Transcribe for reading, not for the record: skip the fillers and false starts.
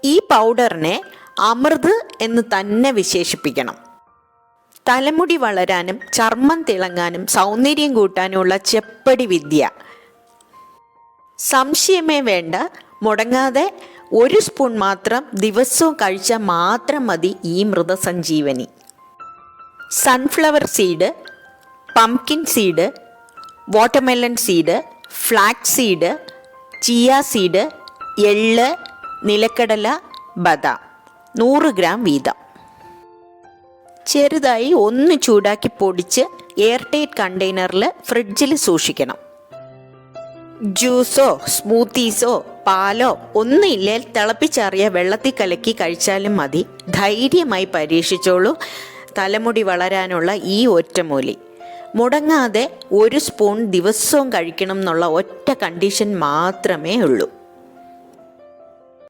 ഈ പൗഡറിനെ അമൃത് എന്ന് തന്നെ വിശേഷിപ്പിക്കണം. തലമുടി വളരാനും ചർമ്മം തിളങ്ങാനും സൗന്ദര്യം കൂട്ടാനുമുള്ള ചെപ്പടി വിദ്യ. സംശയമേ വേണ്ട, മുടങ്ങാതെ 1 സ്പൂൺ മാത്രം ദിവസവും കഴിച്ചാൽ മാത്രം മതി ഈ മൃതസഞ്ജീവനി. Sunflower seed, pumpkin seed, watermelon seed, flax seed, chia seed, എള്ള്, നിലക്കടല, ബദാം 100 ഗ്രാം വീതം. ചെറുതായി ഒന്ന് ചൂടാക്കി പൊടിച്ച് എയർ ടൈറ്റ് കണ്ടെയ്നറിൽ ഫ്രിഡ്ജിൽ സൂക്ഷിക്കണം. ജ്യൂസോ സ്മൂത്തീസോ പാലോ ഒന്നുമില്ലേ തിളപ്പിച്ചാറിയ വെള്ളത്തിൽ കലക്കി കഴിച്ചാലും മതി. ധൈര്യമായി പരീക്ഷിച്ചോളൂ തലമുടി വളരാനുള്ള ഈ ഒറ്റമൂലി. മുടങ്ങാതെ 1 സ്പൂൺ ദിവസവും കഴിക്കണം എന്നുള്ള ഒറ്റ കണ്ടീഷൻ മാത്രമേ ഉള്ളൂ.